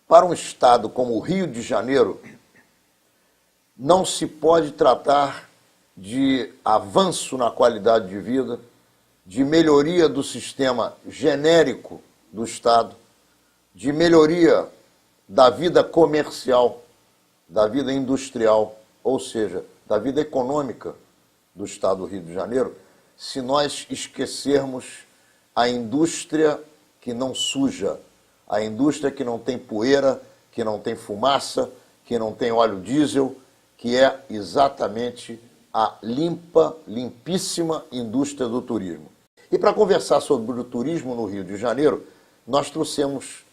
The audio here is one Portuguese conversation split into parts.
Para um estado como o Rio de Janeiro, não se pode tratar de avanço na qualidade de vida, de melhoria do sistema genérico do Estado, de melhoria da vida comercial, da vida industrial, ou seja, da vida econômica do Estado do Rio de Janeiro, se nós esquecermos a indústria que não suja, a indústria que não tem poeira, que não tem fumaça, que não tem óleo diesel, que é exatamente a limpíssima indústria do turismo. E para conversar sobre o turismo no Rio de Janeiro, nós trouxemos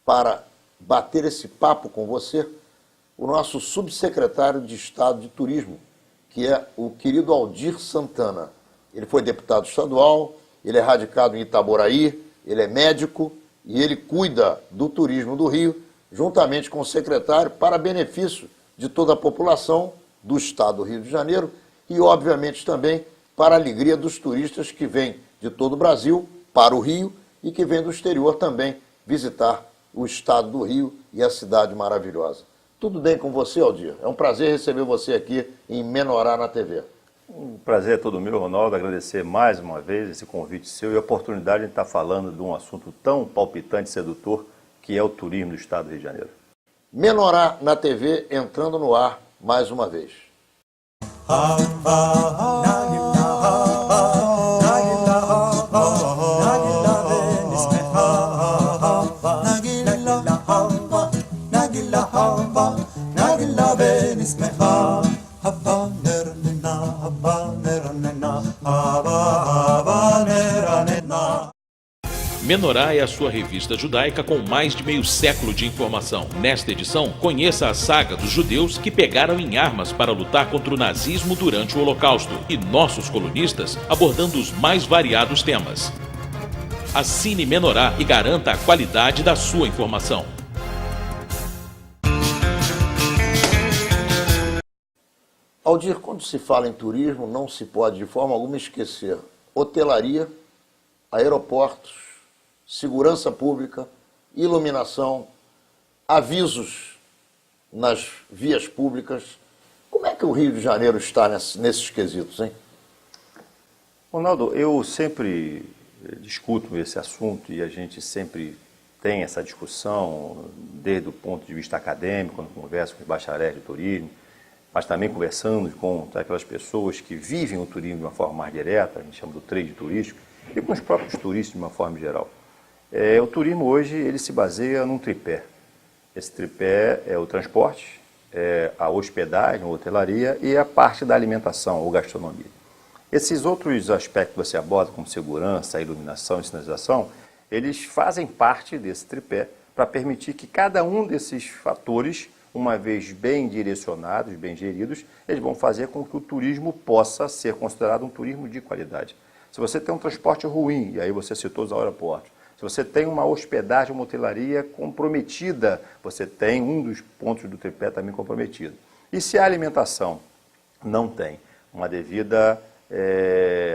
para bater esse papo com você o nosso subsecretário de Estado de Turismo, que é o querido Aldir Santana. Ele foi deputado estadual, ele é radicado em Itaboraí, ele é médico e ele cuida do turismo do Rio, juntamente com o secretário, para benefício de toda a população do Estado do Rio de Janeiro e, obviamente, também para a alegria dos turistas que vêm de todo o Brasil para o Rio e que vêm do exterior também visitar o Estado do Rio e a cidade maravilhosa. Tudo bem com você, Aldir? É um prazer receber você aqui em Menorá na TV. Um prazer é todo meu, Ronaldo, agradecer mais uma vez esse convite seu e a oportunidade de estar falando de um assunto tão palpitante e sedutor que é o turismo do Estado do Rio de Janeiro. Menorá na TV entrando no ar mais uma vez. Menorá é a sua revista judaica com mais de meio século de informação. Nesta edição, conheça a saga dos judeus que pegaram em armas para lutar contra o nazismo durante o Holocausto e nossos colunistas abordando os mais variados temas. Assine Menorá e garanta a qualidade da sua informação. Aldir, quando se fala em turismo, não se pode de forma alguma esquecer hotelaria, aeroportos, segurança pública, iluminação, avisos nas vias públicas. Como é que o Rio de Janeiro está nesses quesitos, hein? Ronaldo, eu sempre discuto esse assunto e a gente sempre tem essa discussão desde o ponto de vista acadêmico, quando converso com os bacharéis de turismo, mas também conversando com aquelas pessoas que vivem o turismo de uma forma mais direta, a gente chama do trade turístico, e com os próprios turistas de uma forma geral. O turismo hoje ele se baseia num tripé. Esse tripé é o transporte, a hospedagem, a hotelaria e a parte da alimentação ou gastronomia. Esses outros aspectos que você aborda, como segurança, iluminação e sinalização, eles fazem parte desse tripé para permitir que cada um desses fatores, uma vez bem direcionados, bem geridos, eles vão fazer com que o turismo possa ser considerado um turismo de qualidade. Se você tem um transporte ruim, e aí você citou os aeroportos, se você tem uma hospedagem, uma hotelaria comprometida, você tem um dos pontos do tripé também comprometido. E se a alimentação não tem uma devida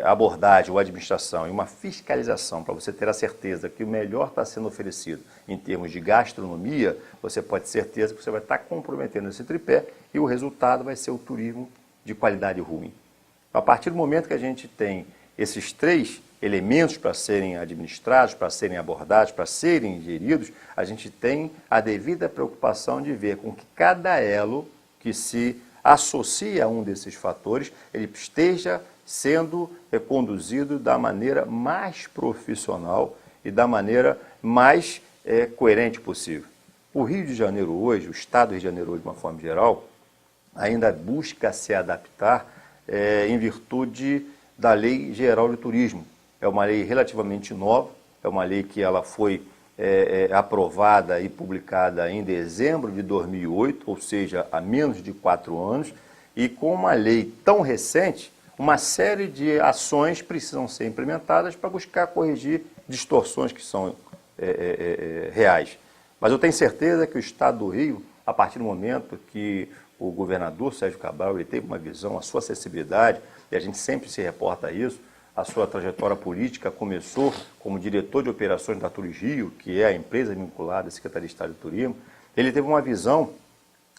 abordagem ou administração e uma fiscalização para você ter a certeza que o melhor está sendo oferecido em termos de gastronomia, você pode ter certeza que você vai estar comprometendo esse tripé e o resultado vai ser o turismo de qualidade ruim. A partir do momento que a gente tem esses três elementos para serem administrados, para serem abordados, para serem geridos, a gente tem a devida preocupação de ver com que cada elo que se associa a um desses fatores, ele esteja sendo conduzido da maneira mais profissional e da maneira mais coerente possível. O Rio de Janeiro hoje, o Estado do Rio de Janeiro hoje, de uma forma geral, ainda busca se adaptar em virtude da Lei Geral de Turismo. É uma lei relativamente nova, é uma lei que ela foi aprovada e publicada em dezembro de 2008, ou seja, há menos de 4 anos, e com uma lei tão recente, uma série de ações precisam ser implementadas para buscar corrigir distorções que são reais. Mas eu tenho certeza que o Estado do Rio, a partir do momento que o governador Sérgio Cabral ele teve uma visão, a sua acessibilidade, e a gente sempre se reporta a isso, a sua trajetória política começou como diretor de operações da Turismo, que é a empresa vinculada à Secretaria de Estado de Turismo. Ele teve uma visão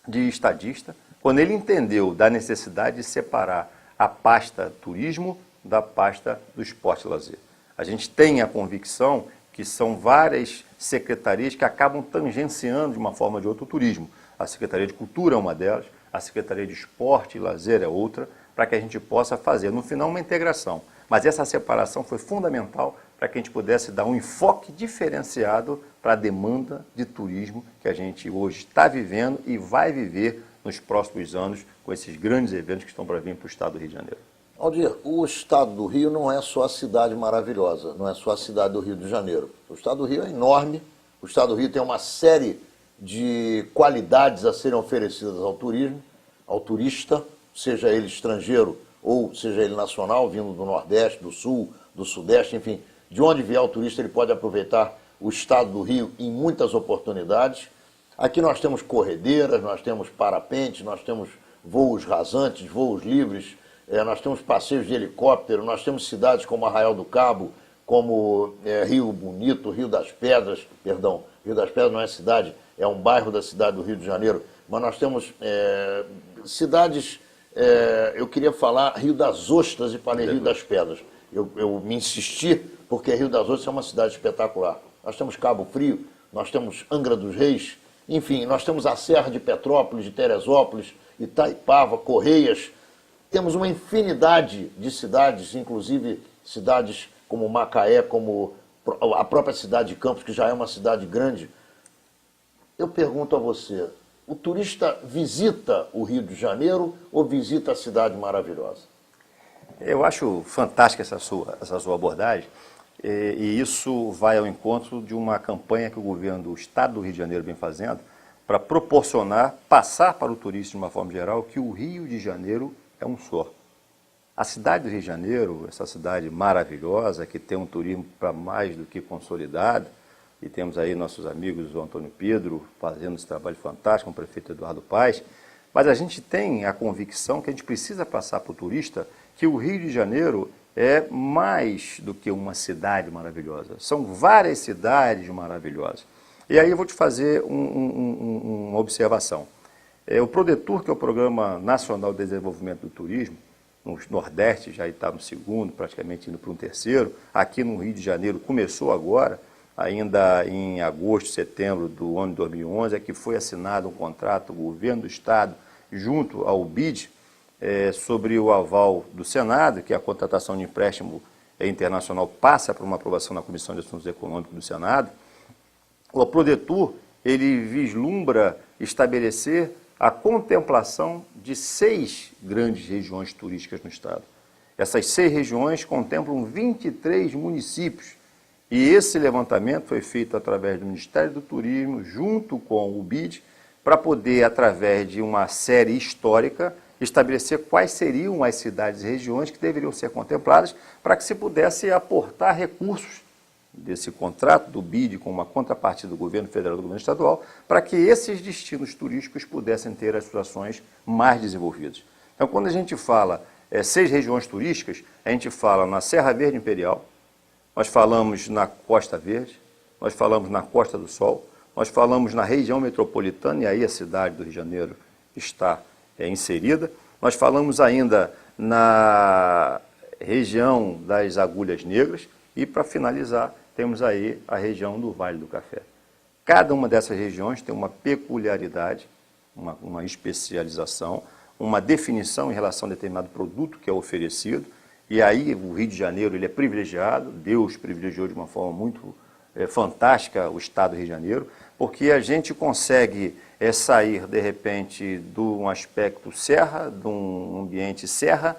de estadista, quando ele entendeu da necessidade de separar a pasta turismo da pasta do esporte e lazer. A gente tem a convicção que são várias secretarias que acabam tangenciando de uma forma ou de outra o turismo. A Secretaria de Cultura é uma delas, a Secretaria de Esporte e Lazer é outra, para que a gente possa fazer, no final, uma integração. Mas essa separação foi fundamental para que a gente pudesse dar um enfoque diferenciado para a demanda de turismo que a gente hoje está vivendo e vai viver nos próximos anos com esses grandes eventos que estão para vir para o estado do Rio de Janeiro. Aldir, o estado do Rio não é só a cidade maravilhosa, não é só a cidade do Rio de Janeiro. O estado do Rio é enorme, o estado do Rio tem uma série de qualidades a serem oferecidas ao turismo, ao turista, seja ele estrangeiro ou seja ele nacional, vindo do Nordeste, do Sul, do Sudeste, enfim, de onde vier o turista ele pode aproveitar o estado do Rio em muitas oportunidades. Aqui nós temos corredeiras, nós temos parapentes, nós temos voos rasantes, voos livres, nós temos passeios de helicóptero, nós temos cidades como Arraial do Cabo, como Rio Bonito, Rio das Pedras, perdão, Rio das Pedras não é cidade, é um bairro da cidade do Rio de Janeiro, mas nós temos cidades, eu queria falar Rio das Ostras e falei Rio das Pedras. Eu me insisti porque Rio das Ostras é uma cidade espetacular. Nós temos Cabo Frio, nós temos Angra dos Reis, enfim, nós temos a Serra de Petrópolis, de Teresópolis, Itaipava, Correias. Temos uma infinidade de cidades, inclusive cidades como Macaé, como a própria cidade de Campos, que já é uma cidade grande. Eu pergunto a você, o turista visita o Rio de Janeiro ou visita a cidade maravilhosa? Eu acho fantástica essa sua abordagem, e isso vai ao encontro de uma campanha que o governo do Estado do Rio de Janeiro vem fazendo para proporcionar, passar para o turista de uma forma geral, que o Rio de Janeiro é um só. A cidade do Rio de Janeiro, essa cidade maravilhosa, que tem um turismo para mais do que consolidado, e temos aí nossos amigos, o Antônio Pedro, fazendo esse trabalho fantástico, com o prefeito Eduardo Paes, mas a gente tem a convicção que a gente precisa passar para o turista que o Rio de Janeiro é mais do que uma cidade maravilhosa. São várias cidades maravilhosas. E aí eu vou te fazer uma observação. O Prodetur, que é o Programa Nacional de Desenvolvimento do Turismo, no Nordeste já está no segundo, praticamente indo para um terceiro. Aqui no Rio de Janeiro começou agora, ainda em agosto, setembro do ano de 2011, é que foi assinado um contrato, o governo do Estado, junto ao BID, sobre o aval do Senado, que a contratação de empréstimo internacional passa por uma aprovação na Comissão de Assuntos Econômicos do Senado. O Prodetur, ele vislumbra estabelecer a contemplação de 6 grandes regiões turísticas no estado. Essas 6 regiões contemplam 23 municípios. E esse levantamento foi feito através do Ministério do Turismo, junto com o BID, para poder, através de uma série histórica, estabelecer quais seriam as cidades e regiões que deveriam ser contempladas para que se pudesse aportar recursos desse contrato do BID com uma contrapartida do governo federal e do governo estadual, para que esses destinos turísticos pudessem ter as suas ações mais desenvolvidas. Então, quando a gente fala 6 regiões turísticas, a gente fala na Serra Verde Imperial, nós falamos na Costa Verde, nós falamos na Costa do Sol, nós falamos na região metropolitana, e aí a cidade do Rio de Janeiro está inserida, nós falamos ainda na região das Agulhas Negras, e para finalizar, temos aí a região do Vale do Café. Cada uma dessas regiões tem uma peculiaridade, uma especialização, uma definição em relação a determinado produto que é oferecido, e aí o Rio de Janeiro ele é privilegiado, Deus privilegiou de uma forma muito fantástica o estado do Rio de Janeiro, porque a gente consegue sair, de repente, de um aspecto serra, de um ambiente serra,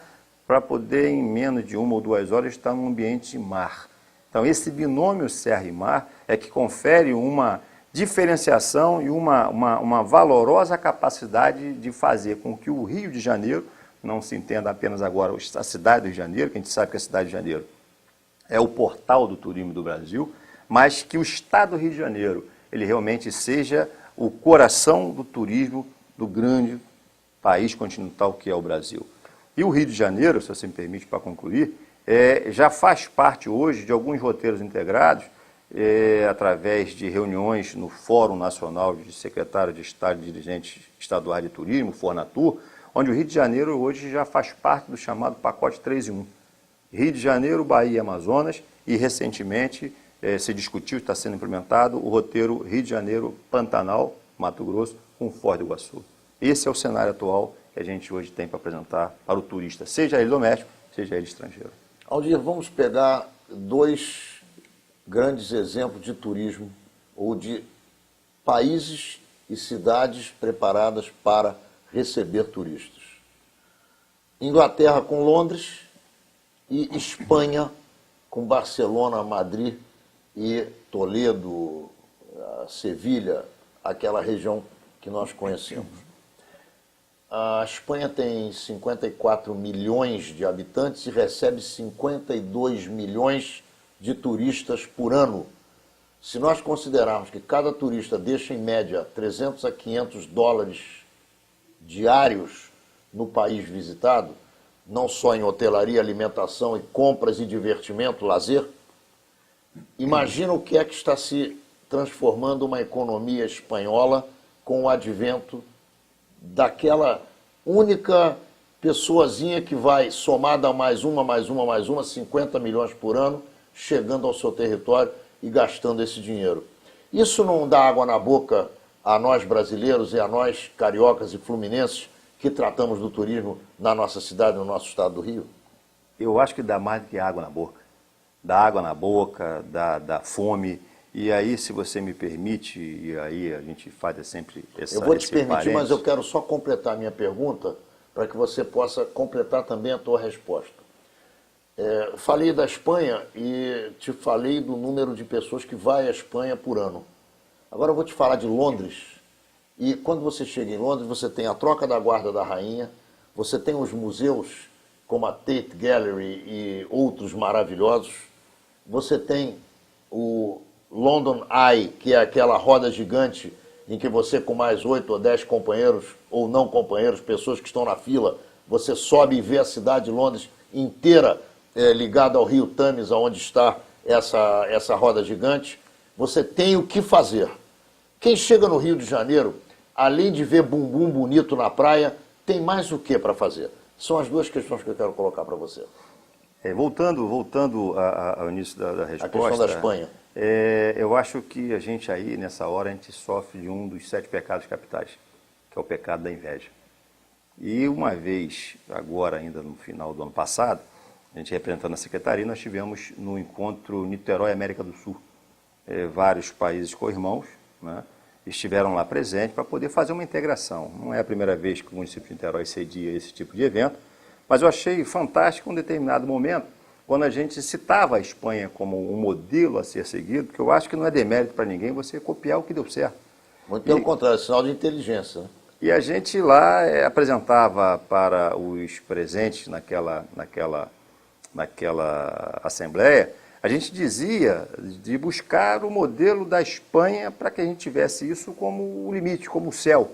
para poder, em menos de 1 ou 2 horas, estar num ambiente mar. Então, esse binômio serra e mar é que confere uma diferenciação e uma valorosa capacidade de fazer com que o Rio de Janeiro, não se entenda apenas agora a cidade do Rio de Janeiro, que a gente sabe que a cidade de Janeiro é o portal do turismo do Brasil, mas que o estado do Rio de Janeiro, ele realmente seja o coração do turismo do grande país continental que é o Brasil. E o Rio de Janeiro, se você me permite para concluir, já faz parte hoje de alguns roteiros integrados, através de reuniões no Fórum Nacional de Secretário de Estado e Dirigentes Estaduais de Turismo, Fornatur, onde o Rio de Janeiro hoje já faz parte do chamado pacote 3 em 1. Rio de Janeiro, Bahia e Amazonas, e recentemente se discutiu, está sendo implementado, o roteiro Rio de Janeiro, Pantanal, Mato Grosso, com Foz do Iguaçu. Esse é o cenário atual que a gente hoje tem para apresentar para o turista, seja ele doméstico, seja ele estrangeiro. Aldir, vamos pegar 2 grandes exemplos de turismo ou de países e cidades preparadas para receber turistas. Inglaterra com Londres e Espanha com Barcelona, Madrid e Toledo, Sevilha, aquela região que nós conhecemos. A Espanha tem 54 milhões de habitantes e recebe 52 milhões de turistas por ano. Se nós considerarmos que cada turista deixa, em média, 300 a 500 dólares diários no país visitado, não só em hotelaria, alimentação e compras e divertimento, lazer, imagina o que é que está se transformando uma economia espanhola com o advento daquela única pessoazinha que vai, somada a mais uma, 50 milhões por ano, chegando ao seu território e gastando esse dinheiro. Isso não dá água na boca a nós brasileiros e a nós cariocas e fluminenses que tratamos do turismo na nossa cidade, no nosso estado do Rio? Eu acho que dá mais do que água na boca. Dá água na boca, dá fome. E aí, se você me permite, e aí a gente faz sempre esse Eu vou te permitir, parênteses. mas eu quero só completar a minha pergunta para que você possa completar também a tua resposta. Falei da Espanha e te falei do número de pessoas que vai à Espanha por ano. Agora eu vou te falar de Londres. E quando você chega em Londres, você tem a troca da guarda da rainha, você tem os museus como a Tate Gallery e outros maravilhosos, você tem o London Eye, que é aquela roda gigante em que você, com mais 8 ou 10 companheiros ou não companheiros, pessoas que estão na fila, você sobe e vê a cidade de Londres inteira ligada ao rio Thames, onde está essa roda gigante. Você tem o que fazer. Quem chega no Rio de Janeiro, além de ver bumbum bonito na praia, tem mais o que para fazer? São as 2 questões que eu quero colocar para você. Voltando ao início da resposta... A questão da Espanha. Eu acho que a gente aí, nessa hora, a gente sofre de um dos 7 pecados capitais, que é o pecado da inveja. E uma vez, agora ainda no final do ano passado, a gente representando a Secretaria, nós tivemos no encontro Niterói América do Sul. Vários países co-irmãos, né, estiveram lá presentes para poder fazer uma integração. Não é a primeira vez que o município de Niterói cedia esse tipo de evento, mas eu achei fantástico em um determinado momento, quando a gente citava a Espanha como um modelo a ser seguido, porque eu acho que não é demérito para ninguém você copiar o que deu certo. Muito pelo contrário, é sinal de inteligência. Né? E a gente lá apresentava para os presentes naquela assembleia, a gente dizia de buscar o modelo da Espanha para que a gente tivesse isso como o limite, como o céu.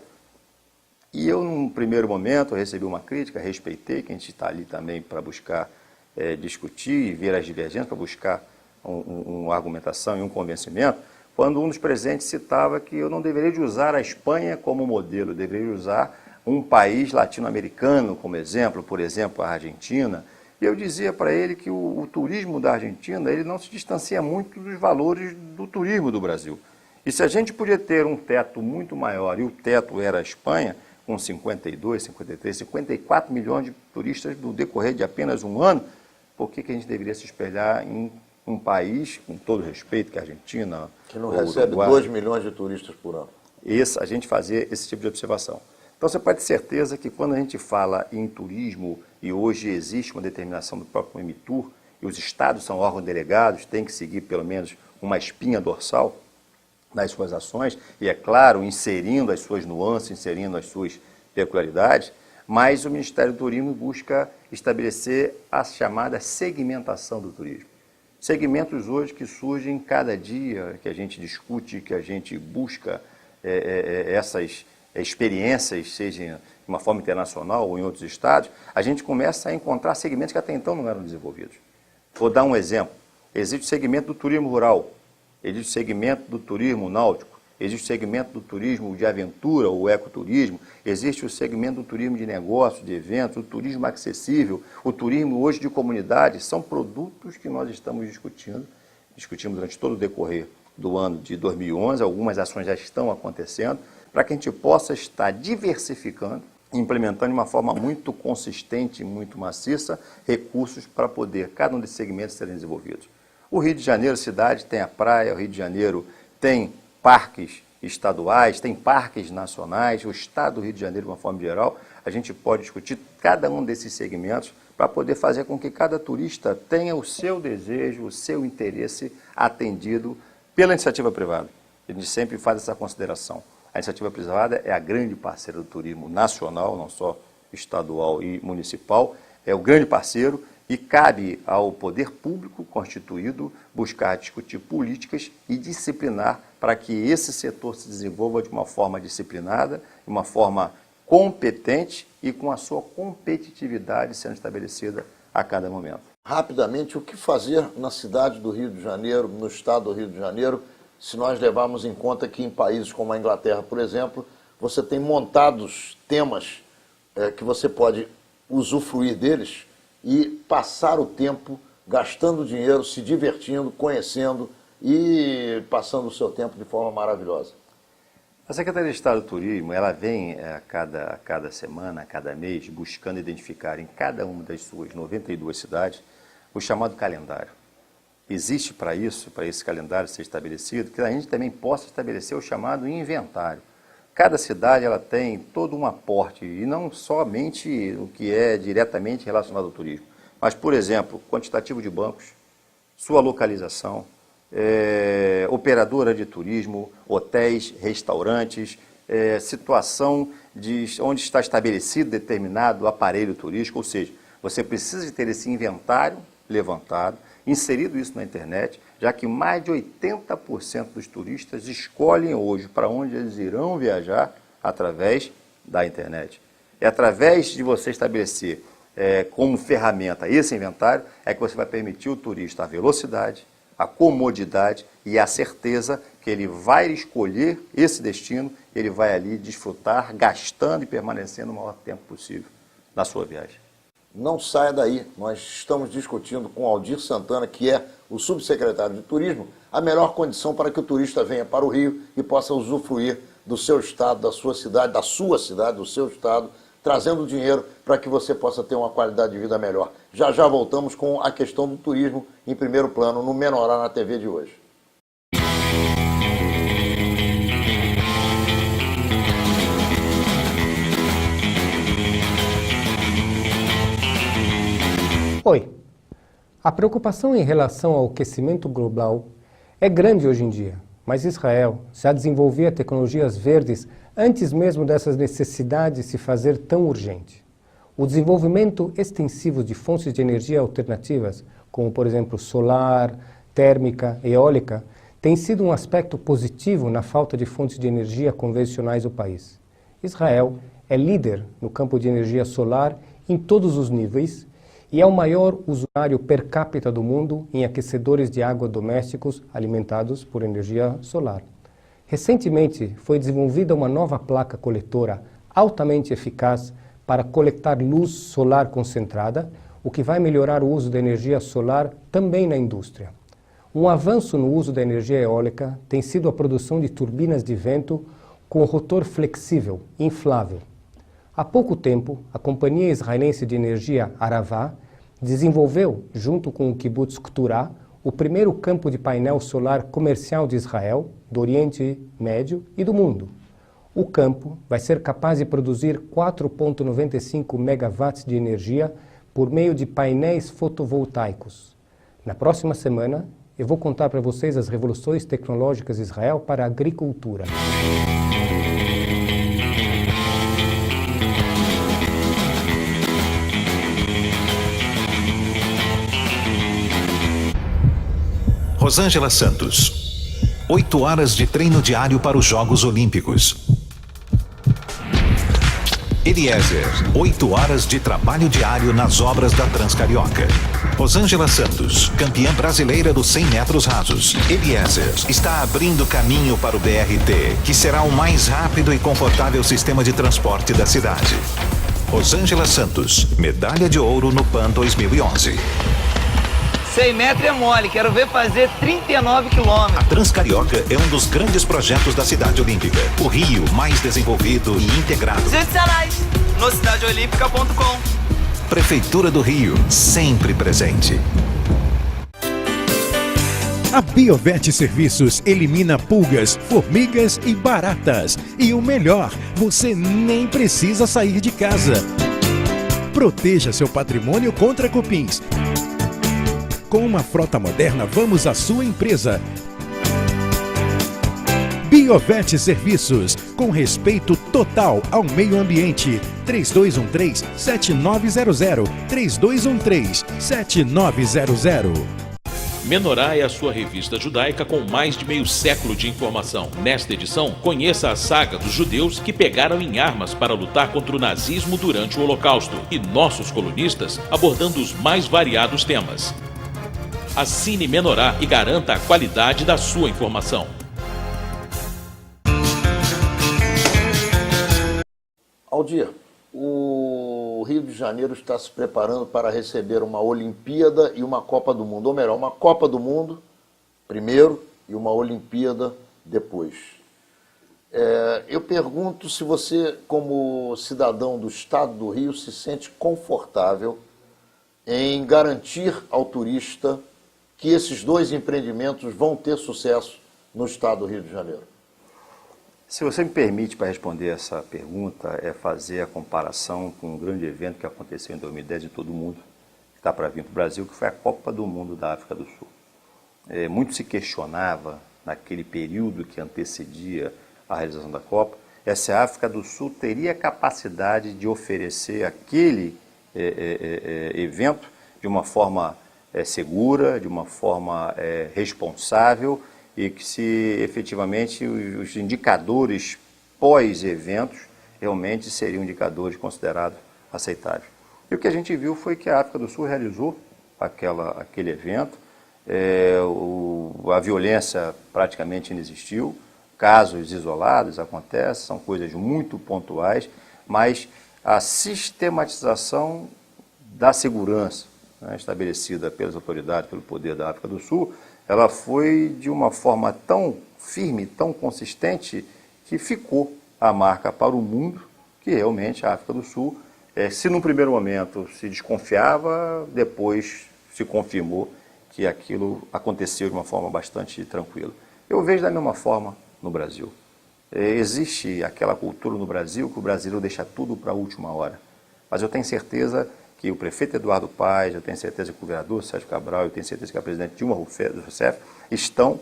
E eu, num primeiro momento, recebi uma crítica, respeitei, que a gente está ali também para buscar discutir e ver as divergências, para buscar uma argumentação e um convencimento, quando um dos presentes citava que eu não deveria de usar a Espanha como modelo, eu deveria usar um país latino-americano como exemplo, por exemplo, a Argentina. E eu dizia para ele que o turismo da Argentina ele não se distancia muito dos valores do turismo do Brasil. E se a gente podia ter um teto muito maior, e o teto era a Espanha, com 52, 53, 54 milhões de turistas no decorrer de apenas um ano, por que a gente deveria se espelhar em um país, com todo respeito, que é a Argentina, que não recebe Uruguai, 2 milhões de turistas por ano? A gente fazia esse tipo de observação. Então você pode ter certeza que quando a gente fala em turismo, e hoje existe uma determinação do próprio Emitur, e os estados são órgãos delegados, têm que seguir pelo menos uma espinha dorsal nas suas ações, e é claro, inserindo as suas nuances, inserindo as suas peculiaridades, mas o Ministério do Turismo busca estabelecer a chamada segmentação do turismo. Segmentos hoje que surgem cada dia, que a gente discute, que a gente busca essas experiências, seja de uma forma internacional ou em outros estados, a gente começa a encontrar segmentos que até então não eram desenvolvidos. Vou dar um exemplo. Existe o segmento do turismo rural, existe o segmento do turismo náutico, existe o segmento do turismo de aventura, o ecoturismo, existe o segmento do turismo de negócios, de eventos, o turismo acessível, o turismo hoje de comunidade. São produtos que nós estamos discutimos durante todo o decorrer do ano de 2011, algumas ações já estão acontecendo, para que a gente possa estar diversificando, implementando de uma forma muito consistente, muito maciça, recursos para poder cada um desses segmentos serem desenvolvidos. O Rio de Janeiro, cidade, tem a praia, o Rio de Janeiro tem parques estaduais, tem parques nacionais, o estado do Rio de Janeiro, de uma forma geral, a gente pode discutir cada um desses segmentos para poder fazer com que cada turista tenha o seu desejo, o seu interesse atendido pela iniciativa privada. A gente sempre faz essa consideração. A iniciativa privada é a grande parceira do turismo nacional, não só estadual e municipal, é o grande parceiro e cabe ao poder público constituído buscar discutir políticas e disciplinar para que esse setor se desenvolva de uma forma disciplinada, de uma forma competente e com a sua competitividade sendo estabelecida a cada momento. Rapidamente, o que fazer na cidade do Rio de Janeiro, no estado do Rio de Janeiro, se nós levarmos em conta que em países como a Inglaterra, por exemplo, você tem montados temas que você pode usufruir deles e passar o tempo gastando dinheiro, se divertindo, conhecendo e passando o seu tempo de forma maravilhosa. A Secretaria de Estado do Turismo, ela vem a cada semana, a cada mês, buscando identificar em cada uma das suas 92 cidades o chamado calendário. Existe para isso, para esse calendário ser estabelecido, que a gente também possa estabelecer o chamado inventário. Cada cidade ela tem todo um aporte, e não somente o que é diretamente relacionado ao turismo, mas, por exemplo, quantitativo de bancos, sua localização, operadora de turismo, hotéis, restaurantes, situação de onde está estabelecido determinado aparelho turístico, ou seja, você precisa de ter esse inventário levantado, inserido isso na internet, já que mais de 80% dos turistas escolhem hoje para onde eles irão viajar através da internet. É através de você estabelecer como ferramenta esse inventário é que você vai permitir ao turista a velocidade, a comodidade e a certeza que ele vai escolher esse destino, ele vai ali desfrutar, gastando e permanecendo o maior tempo possível na sua viagem. Não saia daí, nós estamos discutindo com Aldir Santana, que é o subsecretário de Turismo, a melhor condição para que o turista venha para o Rio e possa usufruir do seu estado, da sua cidade, do seu estado, trazendo dinheiro para que você possa ter uma qualidade de vida melhor. Já já voltamos com a questão do turismo em primeiro plano no Menorá na TV de hoje. Oi, a preocupação em relação ao aquecimento global é grande hoje em dia, mas Israel já desenvolvia tecnologias verdes antes mesmo dessas necessidades se fazer tão urgente. O desenvolvimento extensivo de fontes de energia alternativas, como por exemplo solar, térmica, eólica, tem sido um aspecto positivo na falta de fontes de energia convencionais do país. Israel é líder no campo de energia solar em todos os níveis e é o maior usuário per capita do mundo em aquecedores de água domésticos alimentados por energia solar. Recentemente foi desenvolvida uma nova placa coletora altamente eficaz para coletar luz solar concentrada, o que vai melhorar o uso da energia solar também na indústria. Um avanço no uso da energia eólica tem sido a produção de turbinas de vento com rotor flexível, inflável. Há pouco tempo, a companhia israelense de energia Aravá desenvolveu, junto com o Kibbutz Kturá, o primeiro campo de painel solar comercial de Israel, do Oriente Médio e do mundo. O campo vai ser capaz de produzir 4,95 megawatts de energia por meio de painéis fotovoltaicos. Na próxima semana, eu vou contar para vocês as revoluções tecnológicas de Israel para a agricultura. Rosângela Santos. 8 horas de treino diário para os Jogos Olímpicos. Eliezer, 8 horas de trabalho diário nas obras da Transcarioca. Rosângela Santos, campeã brasileira dos 100 metros rasos. Eliezer está abrindo caminho para o BRT, que será o mais rápido e confortável sistema de transporte da cidade. Rosângela Santos, medalha de ouro no PAN 2011. 100 metros é mole, quero ver fazer 39 quilômetros. A Transcarioca é um dos grandes projetos da cidade olímpica. O Rio mais desenvolvido e integrado. Gente Salais, no cidadeolímpica.com. Prefeitura do Rio, sempre presente. A Biovet Serviços elimina pulgas, formigas e baratas. E o melhor, você nem precisa sair de casa. Proteja seu patrimônio contra cupins. Com uma frota moderna, vamos à sua empresa. Biovet Serviços, com respeito total ao meio ambiente. 3213-7900, 3213-7900. Menorá é a sua revista judaica com mais de meio século de informação. Nesta edição, conheça a saga dos judeus que pegaram em armas para lutar contra o nazismo durante o Holocausto e nossos colunistas abordando os mais variados temas. Assine Menorá e garanta a qualidade da sua informação. Aldir, o Rio de Janeiro está se preparando para receber uma Olimpíada e uma Copa do Mundo. Ou melhor, uma Copa do Mundo primeiro e uma Olimpíada depois. Eu pergunto se você, como cidadão do estado do Rio, se sente confortável em garantir ao turista que esses dois empreendimentos vão ter sucesso no estado do Rio de Janeiro. Se você me permite, para responder essa pergunta, é fazer a comparação com um grande evento que aconteceu em 2010 em todo o mundo, que está para vir para o Brasil, que foi a Copa do Mundo da África do Sul. Muito se questionava, naquele período que antecedia a realização da Copa, se a África do Sul teria capacidade de oferecer aquele evento de uma forma segura, de uma forma responsável, e que se efetivamente os indicadores pós-eventos realmente seriam indicadores considerados aceitáveis. E o que a gente viu foi que a África do Sul realizou aquele evento, a violência praticamente não existiu, casos isolados acontecem, são coisas muito pontuais, mas a sistematização da segurança, estabelecida pelas autoridades, pelo poder da África do Sul, ela foi de uma forma tão firme, tão consistente, que ficou a marca para o mundo que realmente a África do Sul, se num primeiro momento se desconfiava, depois se confirmou que aquilo aconteceu de uma forma bastante tranquila. Eu vejo da mesma forma no Brasil. Existe aquela cultura no Brasil que o brasileiro deixa tudo para a última hora, mas eu tenho certeza que o prefeito Eduardo Paes, eu tenho certeza que o governador Sérgio Cabral, eu tenho certeza que a presidente Dilma Rousseff estão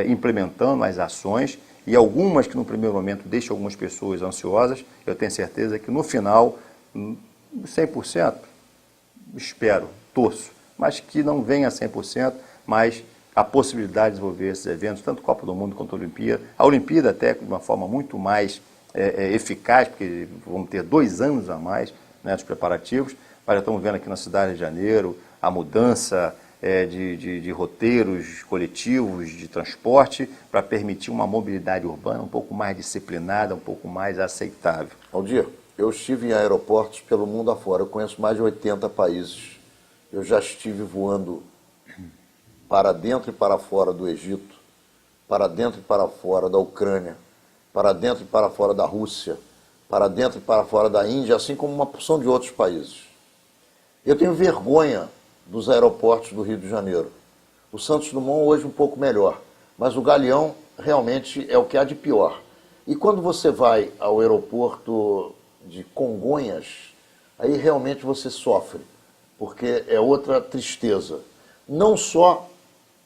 implementando as ações, e algumas que no primeiro momento deixam algumas pessoas ansiosas, eu tenho certeza que no final, 100%, espero, torço, mas que não venha 100%, mas a possibilidade de desenvolver esses eventos, tanto Copa do Mundo quanto a Olimpíada. A Olimpíada até de uma forma muito mais eficaz, porque vamos ter 2 anos a mais, dos preparativos. Mas já estamos vendo aqui na cidade de Janeiro a mudança de roteiros coletivos de transporte para permitir uma mobilidade urbana um pouco mais disciplinada, um pouco mais aceitável. Aldir, eu estive em aeroportos pelo mundo afora, eu conheço mais de 80 países. Eu já estive voando para dentro e para fora do Egito, para dentro e para fora da Ucrânia, para dentro e para fora da Rússia, para dentro e para fora da Índia, assim como uma porção de outros países. Eu tenho vergonha dos aeroportos do Rio de Janeiro. O Santos Dumont hoje um pouco melhor, mas o Galeão realmente é o que há de pior. E quando você vai ao aeroporto de Congonhas, aí realmente você sofre, porque é outra tristeza. Não só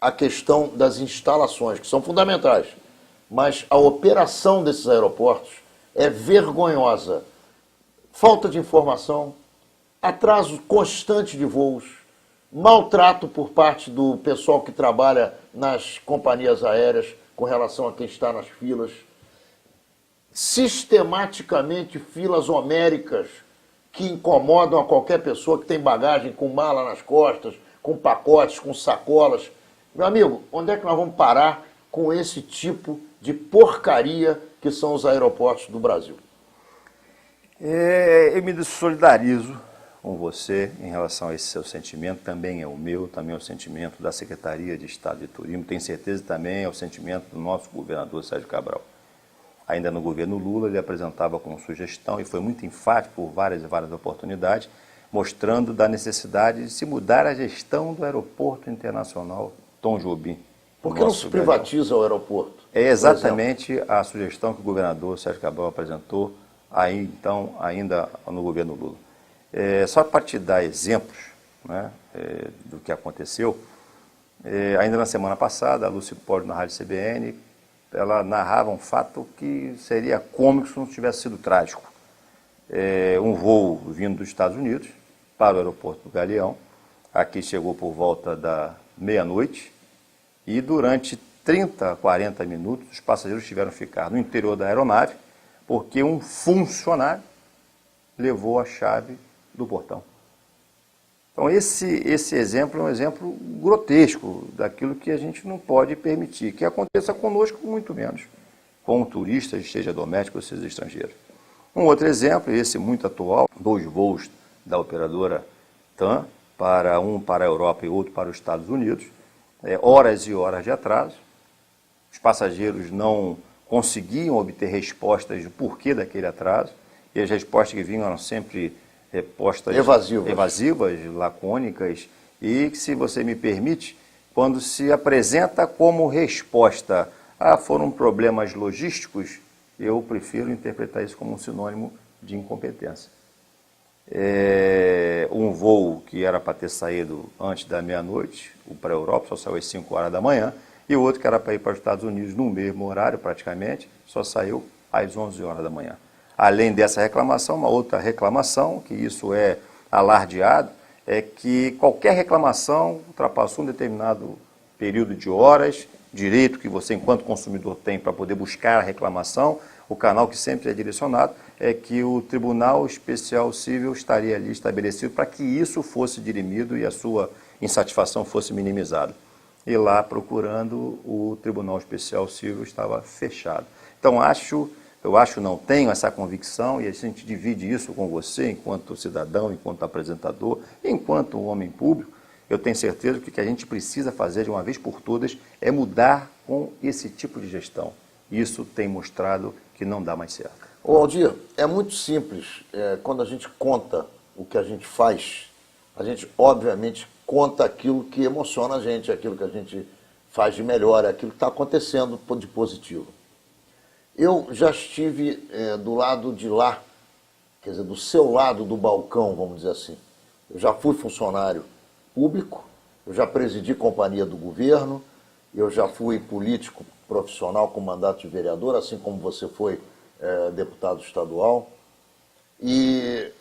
a questão das instalações, que são fundamentais, mas a operação desses aeroportos é vergonhosa. Falta de informação, atraso constante de voos, maltrato por parte do pessoal que trabalha nas companhias aéreas com relação a quem está nas filas, sistematicamente filas homéricas que incomodam a qualquer pessoa que tem bagagem com mala nas costas, com pacotes, com sacolas. Meu amigo, onde é que nós vamos parar com esse tipo de porcaria que são os aeroportos do Brasil? Eu me solidarizo com você em relação a esse seu sentimento, também é o meu, também é o sentimento da Secretaria de Estado de Turismo, tenho certeza também é o sentimento do nosso governador Sérgio Cabral. Ainda no governo Lula, ele apresentava como sugestão, e foi muito enfático por várias e várias oportunidades, mostrando da necessidade de se mudar a gestão do Aeroporto Internacional Tom Jobim. Por que não se privatiza o aeroporto? É exatamente a sugestão que o governador Sérgio Cabral apresentou aí, então, ainda no governo Lula. Só para te dar exemplos, né, do que aconteceu, ainda na semana passada, a Lúcia Poli, na Rádio CBN, ela narrava um fato que seria cômico se não tivesse sido trágico. Um voo vindo dos Estados Unidos para o aeroporto do Galeão, aqui chegou por volta da meia-noite, e durante 30, 40 minutos os passageiros tiveram que ficar no interior da aeronave, porque um funcionário levou a chave do portão. Então esse exemplo é um exemplo grotesco daquilo que a gente não pode permitir que aconteça conosco, muito menos com um turista, seja doméstico ou seja estrangeiro. Um outro exemplo, esse muito atual, 2 voos da operadora TAM, um para a Europa e outro para os Estados Unidos, horas e horas de atraso, os passageiros não conseguiam obter respostas do porquê daquele atraso, e as respostas que vinham eram sempre respostas evasivas, lacônicas, e, se você me permite, quando se apresenta como resposta, foram problemas logísticos, eu prefiro interpretar isso como um sinônimo de incompetência. Um voo que era para ter saído antes da meia-noite, o para a Europa, só saiu às 5 horas da manhã, e o outro que era para ir para os Estados Unidos no mesmo horário, praticamente, só saiu às 11 horas da manhã. Além dessa reclamação, uma outra reclamação, que isso é alardeado, é que qualquer reclamação ultrapassou um determinado período de horas, direito que você, enquanto consumidor, tem para poder buscar a reclamação, o canal que sempre é direcionado é que o Tribunal Especial Civil estaria ali estabelecido para que isso fosse dirimido e a sua insatisfação fosse minimizada. E lá, procurando, o Tribunal Especial Civil estava fechado. Então, tenho essa convicção, e a gente divide isso com você, enquanto cidadão, enquanto apresentador, enquanto um homem público. Eu tenho certeza que o que a gente precisa fazer de uma vez por todas é mudar com esse tipo de gestão. Isso tem mostrado que não dá mais certo. Ô Aldir, é muito simples. Quando a gente conta o que a gente faz, a gente obviamente conta aquilo que emociona a gente, aquilo que a gente faz de melhor, aquilo que está acontecendo de positivo. Eu já estive do lado de lá, quer dizer, do seu lado do balcão, vamos dizer assim. Eu já fui funcionário público, eu já presidi companhia do governo, eu já fui político profissional com mandato de vereador, assim como você foi deputado estadual. E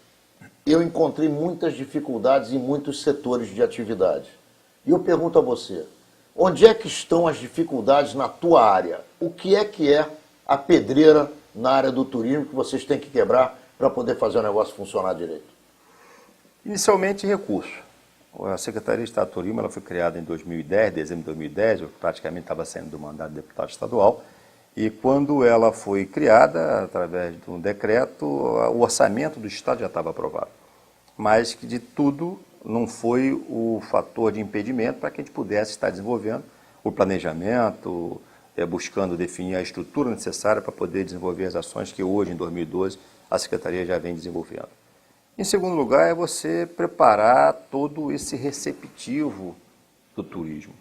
eu encontrei muitas dificuldades em muitos setores de atividade. E eu pergunto a você, onde é que estão as dificuldades na tua área? O que é a pedreira na área do turismo que vocês têm que quebrar para poder fazer o negócio funcionar direito? Inicialmente, recurso. A Secretaria de Estado de Turismo ela foi criada em 2010, dezembro de 2010, eu praticamente estava saindo do mandato de deputado estadual, e quando ela foi criada, através de um decreto, o orçamento do Estado já estava aprovado. Mas que de tudo não foi o fator de impedimento para que a gente pudesse estar desenvolvendo o planejamento, buscando definir a estrutura necessária para poder desenvolver as ações que hoje, em 2012, a Secretaria já vem desenvolvendo. Em segundo lugar, é você preparar todo esse receptivo do turismo.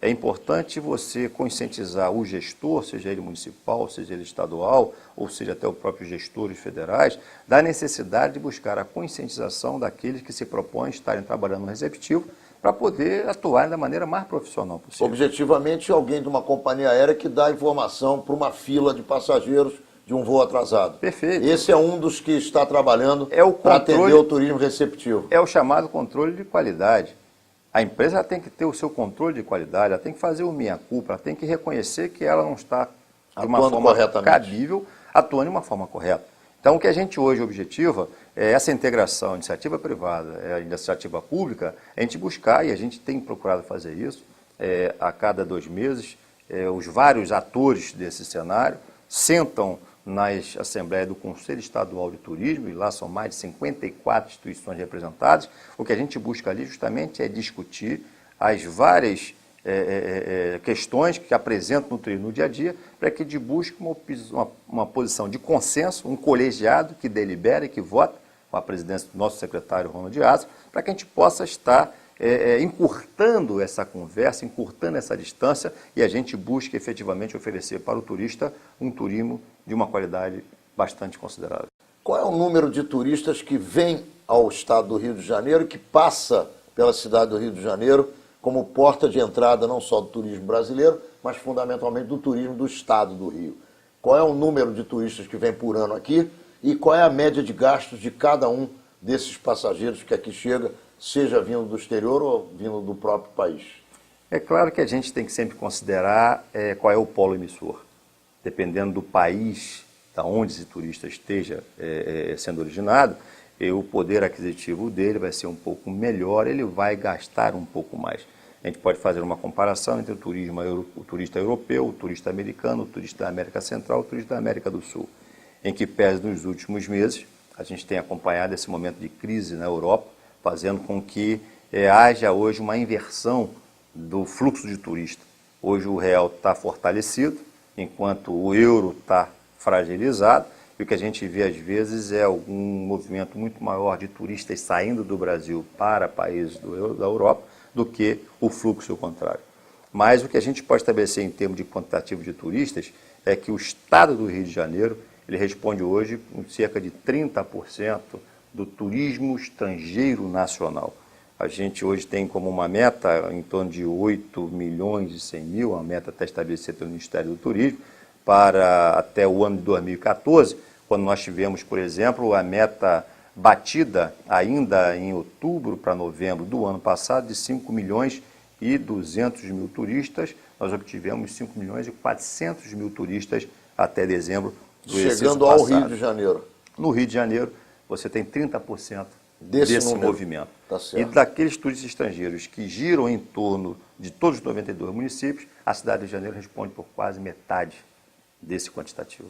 É importante você conscientizar o gestor, seja ele municipal, seja ele estadual, ou seja até os próprios gestores federais, da necessidade de buscar a conscientização daqueles que se propõem estarem trabalhando no receptivo para poder atuar da maneira mais profissional possível. Objetivamente, alguém de uma companhia aérea que dá informação para uma fila de passageiros de um voo atrasado. Perfeito. Esse é um dos que está trabalhando para atender o turismo receptivo. É o chamado controle de qualidade. A empresa tem que ter o seu controle de qualidade, ela tem que fazer o meia-culpa, ela tem que reconhecer que ela não está de uma forma cabível, atuando de uma forma correta. Então, o que a gente hoje objetiva é essa integração, iniciativa privada, iniciativa pública, a gente buscar, e a gente tem procurado fazer isso, a cada 2 meses, os vários atores desse cenário sentam nas assembleias do Conselho Estadual de Turismo, e lá são mais de 54 instituições representadas. O que a gente busca ali justamente é discutir as várias questões que apresentam no turismo no dia a dia, para que a gente busque uma posição de consenso, um colegiado que delibera e que vota, com a presidência do nosso secretário Ronald Asa, para que a gente possa estar encurtando essa conversa, encurtando essa distância, e a gente busca efetivamente oferecer para o turista um turismo de uma qualidade bastante considerável. Qual é o número de turistas que vem ao estado do Rio de Janeiro, que passa pela cidade do Rio de Janeiro como porta de entrada não só do turismo brasileiro, mas fundamentalmente do turismo do estado do Rio? Qual é o número de turistas que vem por ano aqui e qual é a média de gastos de cada um desses passageiros que aqui chega, seja vindo do exterior ou vindo do próprio país? É claro que a gente tem que sempre considerar qual é o polo emissor. Dependendo do país da onde esse turista esteja sendo originado, o poder aquisitivo dele vai ser um pouco melhor, ele vai gastar um pouco mais. A gente pode fazer uma comparação entre o turista europeu, o turista americano, o turista da América Central, o turista da América do Sul, em que pese nos últimos meses, a gente tem acompanhado esse momento de crise na Europa, fazendo com que haja hoje uma inversão do fluxo de turista. Hoje o real está fortalecido, enquanto o euro está fragilizado, e o que a gente vê às vezes é algum movimento muito maior de turistas saindo do Brasil para países da Europa do que o fluxo ao contrário. Mas o que a gente pode estabelecer em termos de quantitativo de turistas é que o estado do Rio de Janeiro ele responde hoje com cerca de 30% do turismo estrangeiro nacional. A gente hoje tem como uma meta em torno de 8 milhões e 100 mil, uma meta até estabelecida pelo Ministério do Turismo, para até o ano de 2014, quando nós tivemos, por exemplo, a meta batida ainda em outubro para novembro do ano passado de 5 milhões e 200 mil turistas, nós obtivemos 5 milhões e 400 mil turistas até dezembro do chegando ao Rio de Janeiro. No Rio de Janeiro, você tem 30% desse movimento. Tá certo. E daqueles turistas estrangeiros que giram em torno de todos os 92 municípios, a cidade de Janeiro responde por quase metade desse quantitativo.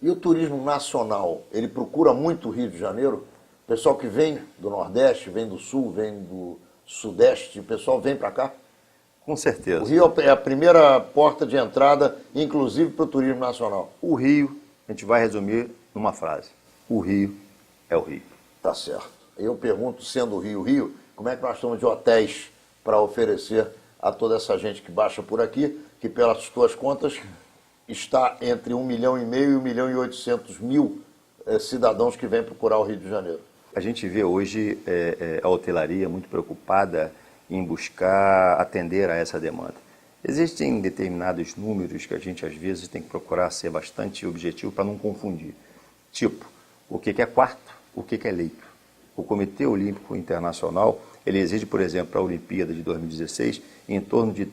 E o turismo nacional, ele procura muito o Rio de Janeiro? O pessoal que vem do Nordeste, vem do Sul, vem do Sudeste, o pessoal vem para cá? Com certeza. O Rio é a primeira porta de entrada, inclusive para o turismo nacional. O Rio, a gente vai resumir numa frase. O Rio é o Rio. Tá certo. Eu pergunto, sendo o Rio, como é que nós estamos de hotéis para oferecer a toda essa gente que baixa por aqui, que pelas suas contas está entre 1,5 milhão e 1,8 milhão cidadãos que vêm procurar o Rio de Janeiro? A gente vê hoje a hotelaria muito preocupada em buscar atender a essa demanda. Existem determinados números que a gente às vezes tem que procurar ser bastante objetivo para não confundir. Tipo, o que é quarto, o que é leito. O Comitê Olímpico Internacional, ele exige, por exemplo, para a Olimpíada de 2016, em torno de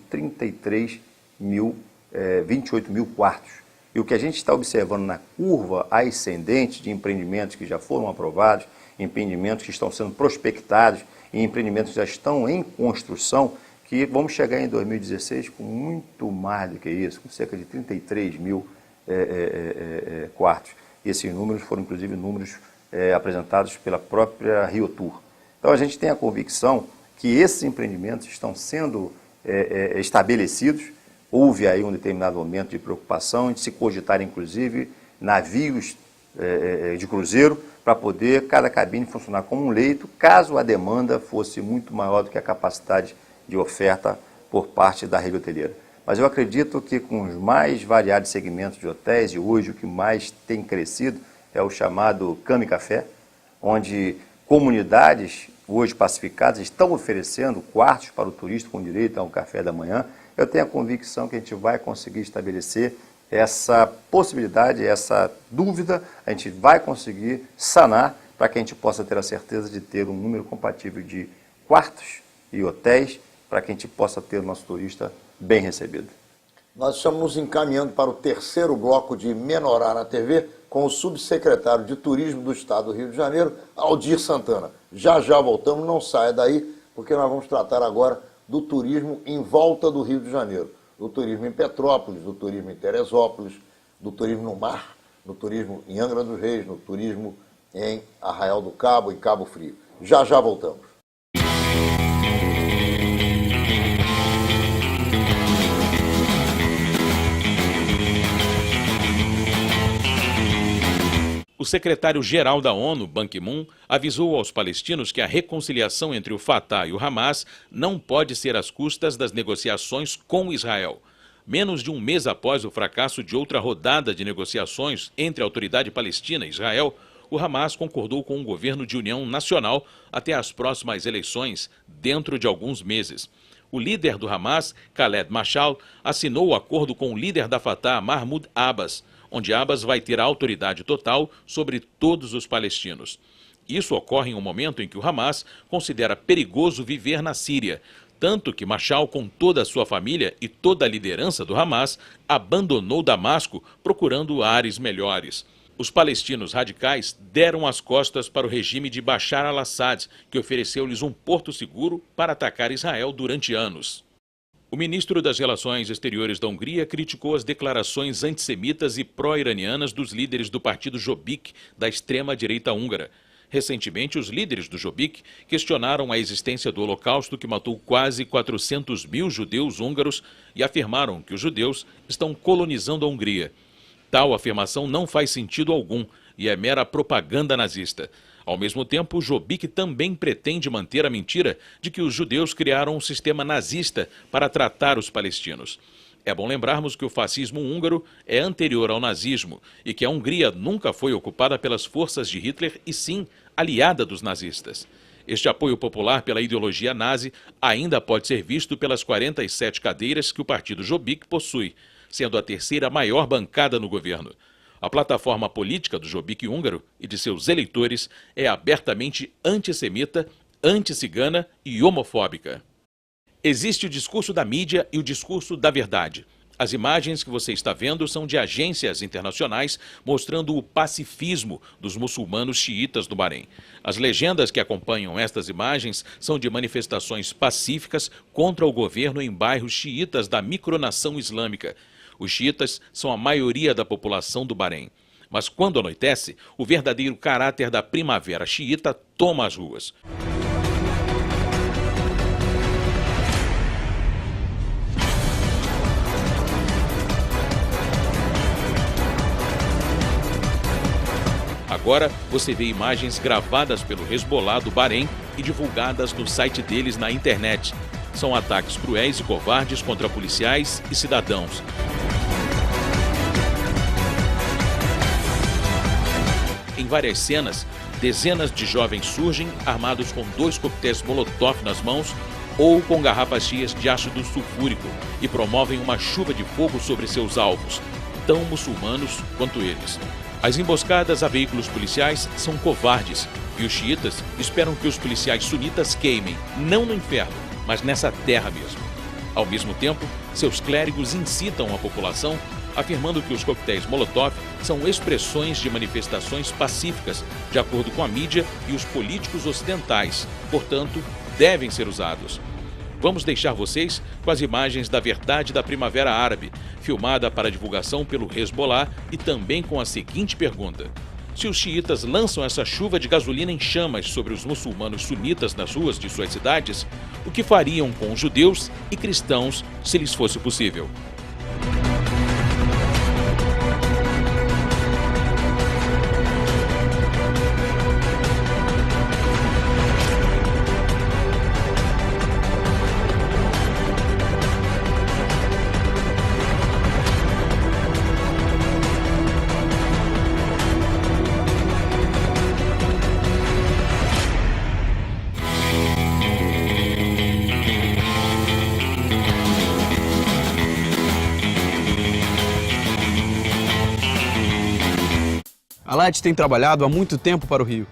28 mil quartos. E o que a gente está observando na curva ascendente de empreendimentos que já foram aprovados, empreendimentos que estão sendo prospectados e empreendimentos que já estão em construção, que vamos chegar em 2016 com muito mais do que isso, com cerca de 33 mil quartos. E esses números foram, inclusive, números apresentados pela própria Rio Tour. Então, a gente tem a convicção que esses empreendimentos estão sendo estabelecidos. Houve aí um determinado momento de preocupação, de se cogitar, inclusive, navios de cruzeiro para poder cada cabine funcionar como um leito, caso a demanda fosse muito maior do que a capacidade de oferta por parte da rede hoteleira. Mas eu acredito que com os mais variados segmentos de hotéis, e hoje o que mais tem crescido é o chamado Cama e Café, onde comunidades hoje pacificadas estão oferecendo quartos para o turista com direito a um café da manhã. Eu tenho a convicção que a gente vai conseguir estabelecer essa possibilidade, essa dúvida, a gente vai conseguir sanar para que a gente possa ter a certeza de ter um número compatível de quartos e hotéis para que a gente possa ter o nosso turista bem recebido. Nós estamos nos encaminhando para o terceiro bloco de Menorá na TV. com o subsecretário de Turismo do Estado do Rio de Janeiro, Aldir Santana. Já já voltamos, não saia daí, porque nós vamos tratar agora do turismo em volta do Rio de Janeiro. Do turismo em Petrópolis, do turismo em Teresópolis, do turismo no mar, no turismo em Angra dos Reis, no turismo em Arraial do Cabo, em Cabo Frio. Já já voltamos. O secretário-geral da ONU, Ban Ki-moon, avisou aos palestinos que a reconciliação entre o Fatah e o Hamas não pode ser às custas das negociações com Israel. Menos de um mês após o fracasso de outra rodada de negociações entre a autoridade palestina e Israel, o Hamas concordou com um governo de união nacional até as próximas eleições, dentro de alguns meses. O líder do Hamas, Khaled Mashal, assinou o acordo com o líder da Fatah, Mahmoud Abbas, onde Abbas vai ter a autoridade total sobre todos os palestinos. Isso ocorre em um momento em que o Hamas considera perigoso viver na Síria, tanto que Mashal, com toda a sua família e toda a liderança do Hamas, abandonou Damasco procurando ares melhores. Os palestinos radicais deram as costas para o regime de Bashar al-Assad, que ofereceu-lhes um porto seguro para atacar Israel durante anos. O ministro das Relações Exteriores da Hungria criticou as declarações antissemitas e pró-iranianas dos líderes do partido Jobbik, da extrema-direita húngara. Recentemente, os líderes do Jobbik questionaram a existência do Holocausto, que matou quase 400 mil judeus húngaros, e afirmaram que os judeus estão colonizando a Hungria. Tal afirmação não faz sentido algum e é mera propaganda nazista. Ao mesmo tempo, o Jobbik também pretende manter a mentira de que os judeus criaram um sistema nazista para tratar os palestinos. É bom lembrarmos que o fascismo húngaro é anterior ao nazismo e que a Hungria nunca foi ocupada pelas forças de Hitler e sim aliada dos nazistas. Este apoio popular pela ideologia nazi ainda pode ser visto pelas 47 cadeiras que o partido Jobbik possui, sendo a terceira maior bancada no governo. A plataforma política do Jobbik húngaro e de seus eleitores é abertamente antissemita, anticigana e homofóbica. Existe o discurso da mídia e o discurso da verdade. As imagens que você está vendo são de agências internacionais mostrando o pacifismo dos muçulmanos xiitas do Bahrein. As legendas que acompanham estas imagens são de manifestações pacíficas contra o governo em bairros xiitas da micronação islâmica. Os xiitas são a maioria da população do Bahrein. Mas quando anoitece, o verdadeiro caráter da primavera xiita toma as ruas. Agora você vê imagens gravadas pelo Hezbollah do Bahrein e divulgadas no site deles na internet. São ataques cruéis e covardes contra policiais e cidadãos. Em várias cenas, dezenas de jovens surgem armados com 2 coquetéis Molotov nas mãos ou com garrafas cheias de ácido sulfúrico e promovem uma chuva de fogo sobre seus alvos, tão muçulmanos quanto eles. As emboscadas a veículos policiais são covardes e os xiitas esperam que os policiais sunitas queimem, não no inferno, mas nessa terra mesmo. Ao mesmo tempo, seus clérigos incitam a população, afirmando que os coquetéis Molotov são expressões de manifestações pacíficas, de acordo com a mídia e os políticos ocidentais, portanto, devem ser usados. Vamos deixar vocês com as imagens da Verdade da Primavera Árabe, filmada para divulgação pelo Hezbollah e também com a seguinte pergunta: se os xiitas lançam essa chuva de gasolina em chamas sobre os muçulmanos sunitas nas ruas de suas cidades, o que fariam com os judeus e cristãos se lhes fosse possível? A Light tem trabalhado há muito tempo para o Rio.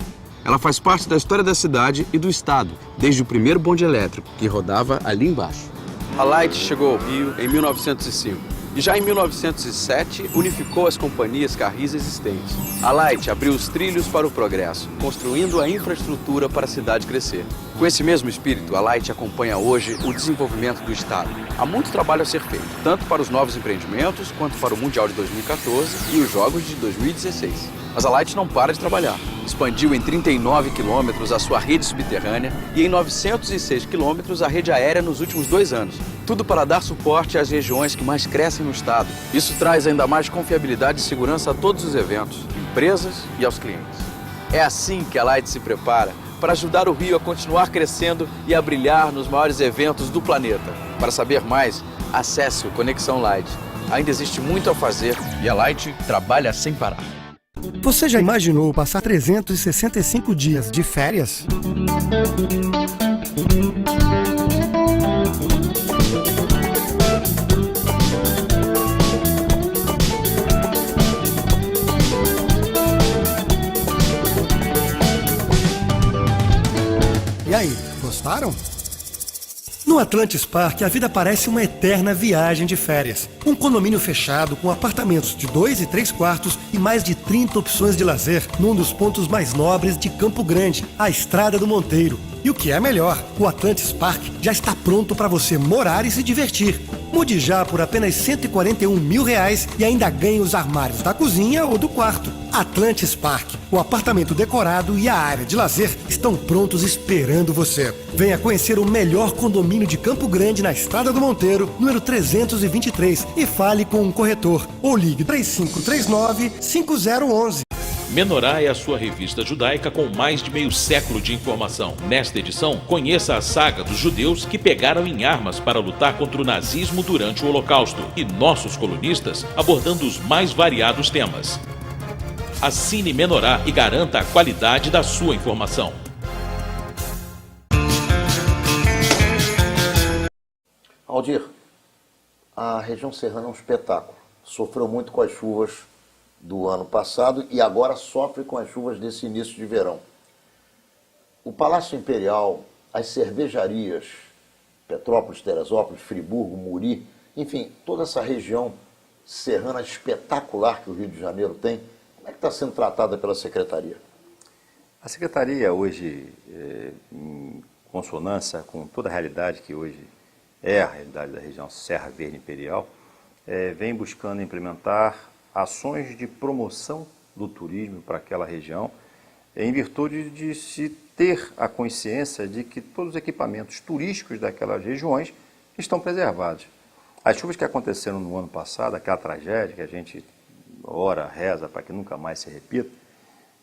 Ela faz parte da história da cidade e do estado, desde o primeiro bonde elétrico, que rodava ali embaixo. A Light chegou ao Rio em 1905. E já em 1907, unificou as companhias Carris existentes. A Light abriu os trilhos para o progresso, construindo a infraestrutura para a cidade crescer. Com esse mesmo espírito, a Light acompanha hoje o desenvolvimento do Estado. Há muito trabalho a ser feito, tanto para os novos empreendimentos, quanto para o Mundial de 2014 e os Jogos de 2016. Mas a Light não para de trabalhar. Expandiu em 39 quilômetros a sua rede subterrânea e em 906 quilômetros a rede aérea nos últimos 2 anos. Tudo para dar suporte às regiões que mais crescem no estado. Isso traz ainda mais confiabilidade e segurança a todos os eventos, empresas e aos clientes. É assim que a Light se prepara para ajudar o Rio a continuar crescendo e a brilhar nos maiores eventos do planeta. Para saber mais, acesse o Conexão Light. Ainda existe muito a fazer e a Light trabalha sem parar. Você já imaginou passar 365 dias de férias? E aí, gostaram? No Atlantis Park, a vida parece uma eterna viagem de férias. Um condomínio fechado com apartamentos de 2 e 3 quartos e mais de 30 opções de lazer num dos pontos mais nobres de Campo Grande, a Estrada do Monteiro. E o que é melhor, o Atlantis Park já está pronto para você morar e se divertir. Mude já por apenas R$141 mil e ainda ganhe os armários da cozinha ou do quarto. Atlantis Park, o apartamento decorado e a área de lazer estão prontos esperando você. Venha conhecer o melhor condomínio de Campo Grande na Estrada do Monteiro, número 323, e fale com um corretor ou ligue 3539-5011. Menorá é a sua revista judaica com mais de meio século de informação. Nesta edição, conheça a saga dos judeus que pegaram em armas para lutar contra o nazismo durante o Holocausto e nossos colunistas abordando os mais variados temas. Assine Menorá e garanta a qualidade da sua informação. Aldir, a região serrana é um espetáculo. Sofreu muito com as chuvas do ano passado e agora sofre com as chuvas desse início de verão. O Palácio Imperial, as cervejarias, Petrópolis, Teresópolis, Friburgo, Muri, enfim, toda essa região serrana espetacular que o Rio de Janeiro tem, como é que está sendo tratada pela Secretaria? A Secretaria hoje, em consonância com toda a realidade que hoje é a realidade da região Serra Verde Imperial, vem buscando implementar ações de promoção do turismo para aquela região, em virtude de se ter a consciência de que todos os equipamentos turísticos daquelas regiões estão preservados. As chuvas que aconteceram no ano passado, aquela tragédia que a gente ora, reza para que nunca mais se repita,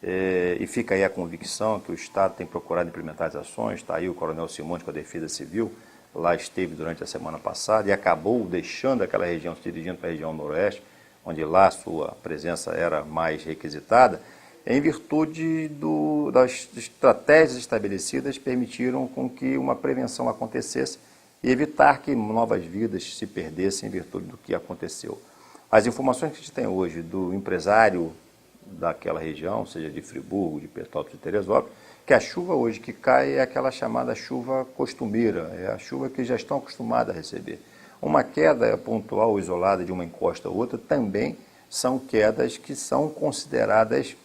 e fica aí a convicção que o Estado tem procurado implementar as ações. Está aí o Coronel Simões com a Defesa Civil, lá esteve durante a semana passada e acabou deixando aquela região, se dirigindo para a região noroeste, onde lá a sua presença era mais requisitada, em virtude das estratégias estabelecidas permitiram com que uma prevenção acontecesse e evitar que novas vidas se perdessem em virtude do que aconteceu. As informações que a gente tem hoje do empresário daquela região, seja de Friburgo, de Petrópolis, de Teresópolis, que a chuva hoje que cai é aquela chamada chuva costumeira, é a chuva que já estão acostumados a receber. Uma queda pontual ou isolada de uma encosta ou outra também são quedas que são consideradas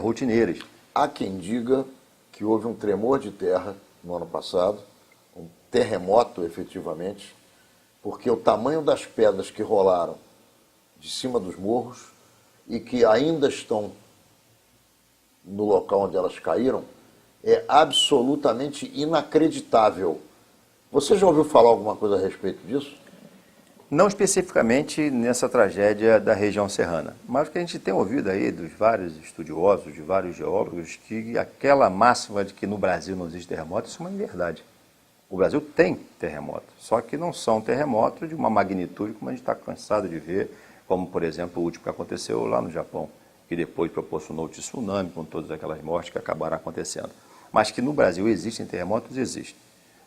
rotineiras. Há quem diga que houve um tremor de terra no ano passado, um terremoto efetivamente, porque o tamanho das pedras que rolaram de cima dos morros e que ainda estão no local onde elas caíram é absolutamente inacreditável. Você já ouviu falar alguma coisa a respeito disso? Não especificamente nessa tragédia da região serrana, mas o que a gente tem ouvido aí dos vários estudiosos, de vários geólogos, que aquela máxima de que no Brasil não existe terremoto, isso é uma verdade. O Brasil tem terremotos, só que não são terremotos de uma magnitude como a gente está cansado de ver, como, por exemplo, o último que aconteceu lá no Japão, que depois proporcionou o tsunami com todas aquelas mortes que acabaram acontecendo. Mas que no Brasil existem terremotos, existem.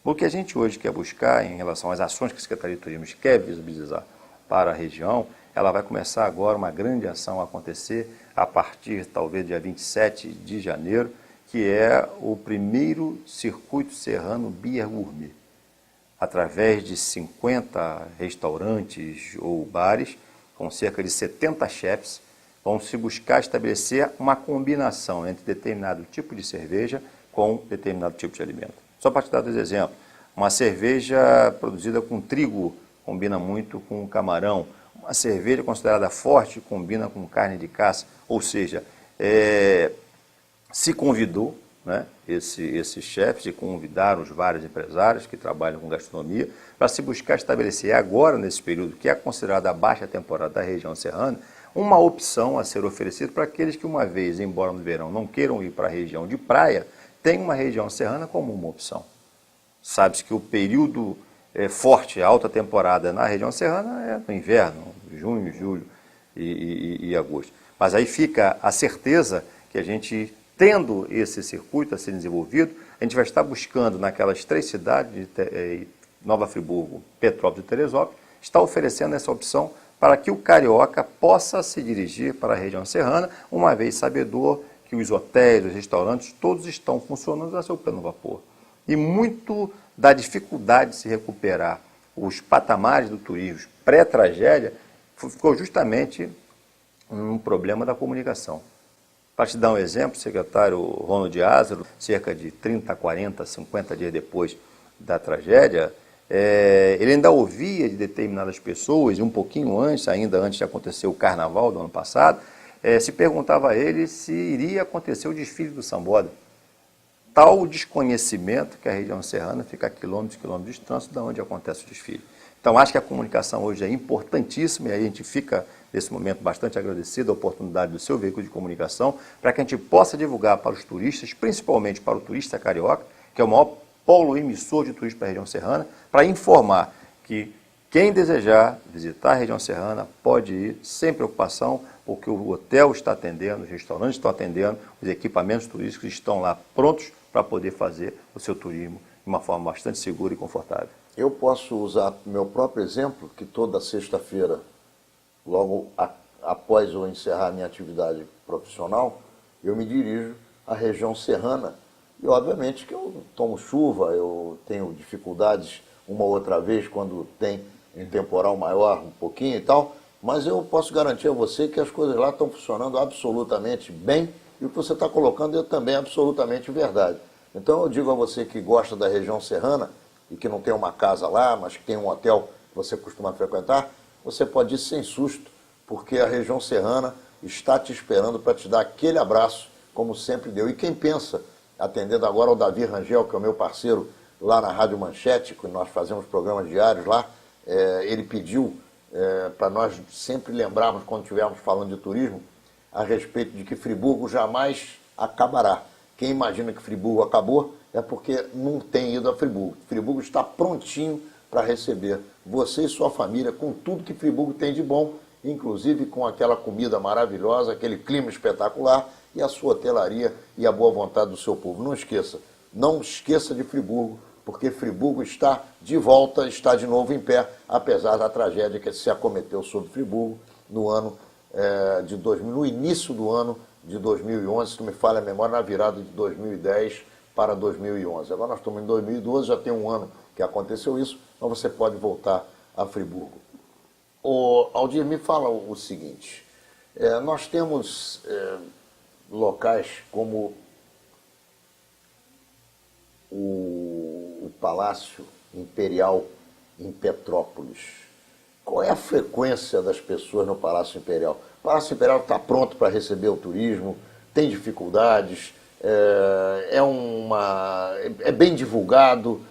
O que a gente hoje quer buscar em relação às ações que a Secretaria de Turismo quer visibilizar para a região, ela vai começar agora uma grande ação a acontecer a partir, talvez, dia 27 de janeiro, que é o primeiro circuito serrano Beer Gourmet. através de 50 restaurantes ou bares, com cerca de 70 chefs, vão se buscar estabelecer uma combinação entre determinado tipo de cerveja com determinado tipo de alimento. Só para te dar dois exemplos. Uma cerveja produzida com trigo combina muito com camarão. Uma cerveja considerada forte combina com carne de caça. Ou seja, se convidou, né, esses chefes, se convidaram os vários empresários que trabalham com gastronomia para se buscar estabelecer agora, nesse período que é considerada a baixa temporada da região serrana, uma opção a ser oferecida para aqueles que uma vez, embora no verão, não queiram ir para a região de praia, tem uma região serrana como uma opção. Sabe-se que o período forte, alta temporada na região serrana é no inverno, junho, julho e agosto. Mas aí fica a certeza que a gente, tendo esse circuito a ser desenvolvido, a gente vai estar buscando naquelas 3 cidades, de Nova Friburgo, Petrópolis e Teresópolis, está oferecendo essa opção para que o carioca possa se dirigir para a região serrana, uma vez sabedor que os hotéis, os restaurantes, todos estão funcionando a seu pleno vapor. E muito da dificuldade de se recuperar os patamares do turismo pré-tragédia ficou justamente um problema da comunicação. Para te dar um exemplo, o secretário Ronald Ázaro, cerca de 30, 40, 50 dias depois da tragédia, ele ainda ouvia de determinadas pessoas, e um pouquinho antes, ainda antes de acontecer o carnaval do ano passado, se perguntava a ele se iria acontecer o desfile do Sambódromo. Tal desconhecimento que a região serrana fica a quilômetros e quilômetros de distância de onde acontece o desfile. Então, acho que a comunicação hoje é importantíssima e aí a gente fica, nesse momento, bastante agradecido à oportunidade do seu veículo de comunicação para que a gente possa divulgar para os turistas, principalmente para o turista carioca, que é o maior polo emissor de turismo para a região serrana, para informar que quem desejar visitar a região serrana pode ir sem preocupação, porque o hotel está atendendo, os restaurantes estão atendendo, os equipamentos turísticos estão lá prontos para poder fazer o seu turismo de uma forma bastante segura e confortável. Eu posso usar meu próprio exemplo, que toda sexta-feira, logo após eu encerrar minha atividade profissional, eu me dirijo à região serrana. E, obviamente, que eu tomo chuva, eu tenho dificuldades uma ou outra vez quando tem um temporal maior, um pouquinho e tal, mas eu posso garantir a você que as coisas lá estão funcionando absolutamente bem e o que você está colocando é também absolutamente verdade. Então, eu digo a você que gosta da região serrana e que não tem uma casa lá, mas que tem um hotel que você costuma frequentar, você pode ir sem susto, porque a região serrana está te esperando para te dar aquele abraço, como sempre deu. E quem pensa, atendendo agora ao Davi Rangel, que é o meu parceiro lá na Rádio Manchete, que nós fazemos programas diários lá, ele pediu para nós sempre lembrarmos, quando estivermos falando de turismo, a respeito de que Friburgo jamais acabará. Quem imagina que Friburgo acabou é porque não tem ido a Friburgo. Friburgo está prontinho para receber você e sua família com tudo que Friburgo tem de bom, inclusive com aquela comida maravilhosa, aquele clima espetacular e a sua hotelaria e a boa vontade do seu povo. Não esqueça de Friburgo, porque Friburgo está de volta, está de novo em pé, apesar da tragédia que se acometeu sobre Friburgo no ano no início do ano de 2011, se não me falha a memória, na virada de 2010 para 2011. Agora nós estamos em 2012, já tem um ano que aconteceu isso, mas você pode voltar a Friburgo. Aldir, me fala o seguinte, nós temos locais como o Palácio Imperial em Petrópolis. Qual é a frequência das pessoas no Palácio Imperial? O Palácio Imperial está pronto para receber o turismo, tem dificuldades, é bem divulgado.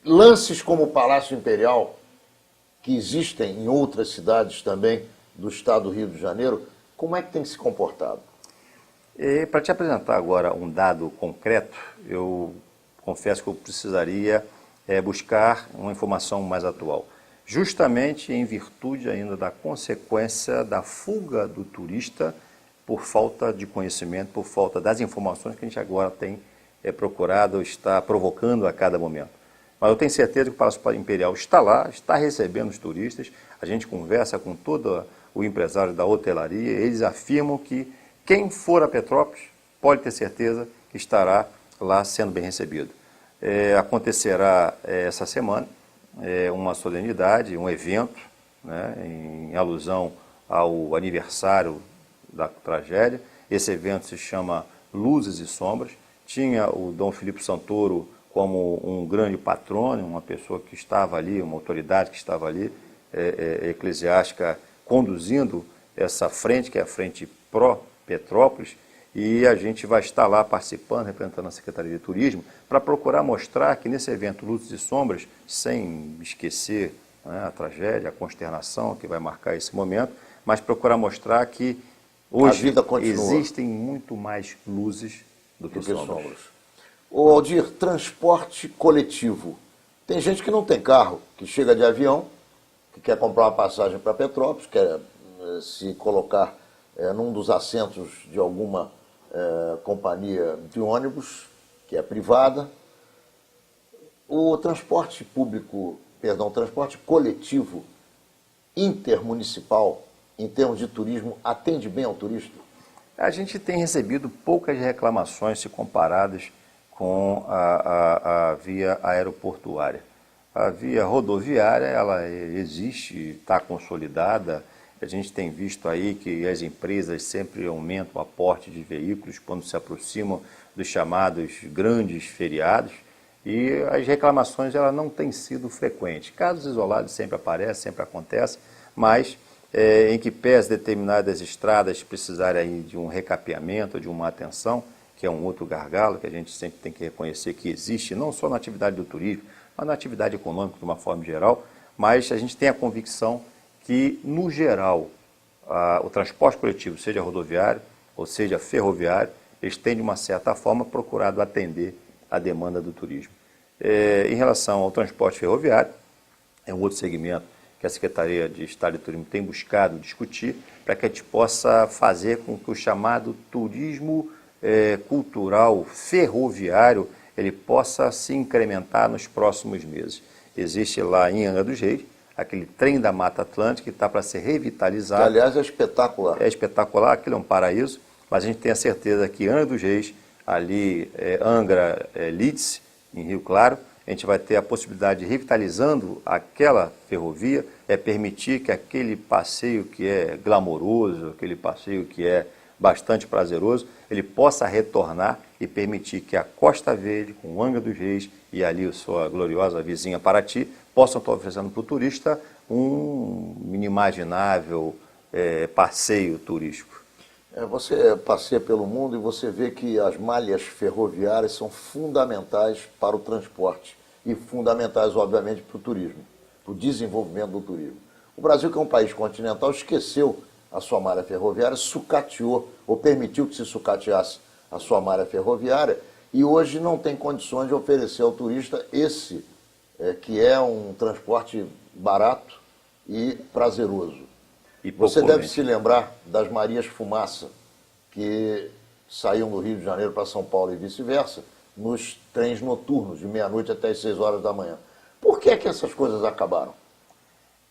Lances como o Palácio Imperial, que existem em outras cidades também do estado do Rio de Janeiro, como é que tem se comportado? Para te apresentar agora um dado concreto, eu confesso que eu precisaria buscar uma informação mais atual. Justamente em virtude ainda da consequência da fuga do turista por falta de conhecimento, por falta das informações que a gente agora tem procurado, está provocando a cada momento. Mas eu tenho certeza que o Palácio Imperial está lá, está recebendo os turistas, a gente conversa com todo o empresário da hotelaria, eles afirmam que quem for a Petrópolis pode ter certeza que estará lá sendo bem recebido. Acontecerá essa semana uma solenidade, um evento, né, em alusão ao aniversário da tragédia. Esse evento se chama Luzes e Sombras. Tinha o Dom Filipe Santoro como um grande patrono, uma pessoa que estava ali, uma autoridade que estava ali, eclesiástica, conduzindo essa frente, que é a frente pró-Petrópolis, e a gente vai estar lá participando, representando a Secretaria de Turismo, para procurar mostrar que nesse evento Luzes e Sombras, sem esquecer, né, a tragédia, a consternação que vai marcar esse momento, mas procurar mostrar que hoje existem muito mais luzes do que sombras. Ô Aldir, transporte coletivo. Tem gente que não tem carro, que chega de avião, que quer comprar uma passagem para Petrópolis, quer se colocar num dos assentos de alguma companhia de ônibus, que é privada. O transporte público, perdão, transporte coletivo intermunicipal, em termos de turismo, atende bem ao turista? A gente tem recebido poucas reclamações se comparadas com a via aeroportuária. A via rodoviária, ela existe, está consolidada. A gente tem visto aí que as empresas sempre aumentam o aporte de veículos quando se aproximam dos chamados grandes feriados, e as reclamações ela não têm sido frequentes. Casos isolados sempre aparecem, sempre acontecem, mas em que pese determinadas estradas precisarem aí de um recapeamento, de uma atenção, que é um outro gargalo que a gente sempre tem que reconhecer que existe, não só na atividade do turismo, mas na atividade econômica de uma forma geral, mas a gente tem a convicção que, no geral, o transporte coletivo, seja rodoviário ou seja ferroviário, eles têm, de uma certa forma, procurado atender a demanda do turismo. Em relação ao transporte ferroviário, é um outro segmento que a Secretaria de Estado de Turismo tem buscado discutir para que a gente possa fazer com que o chamado turismo cultural ferroviário ele possa se incrementar nos próximos meses. Existe lá em Angra dos Reis aquele trem da Mata Atlântica que está para ser revitalizado. Que, aliás, é espetacular. É espetacular, aquilo é um paraíso, mas a gente tem a certeza que Angra dos Reis, ali Angra Lídice, em Rio Claro, a gente vai ter a possibilidade de, revitalizando aquela ferrovia, permitir que aquele passeio que é glamouroso, aquele passeio que é bastante prazeroso, ele possa retornar e permitir que a Costa Verde, com Angra dos Reis e ali a sua gloriosa vizinha Paraty, possam estar oferecendo para o turista um inimaginável passeio turístico. Você passeia pelo mundo e você vê que as malhas ferroviárias são fundamentais para o transporte e fundamentais, obviamente, para o turismo, para o desenvolvimento do turismo. O Brasil, que é um país continental, esqueceu a sua malha ferroviária, sucateou, ou permitiu que se sucateasse a sua malha ferroviária, e hoje não tem condições de oferecer ao turista esse, que é um transporte barato e prazeroso. E você deve se lembrar das Marias Fumaça, que saíam do Rio de Janeiro para São Paulo e vice-versa, nos trens noturnos, de meia-noite até as 6 horas da manhã. Por que essas coisas acabaram?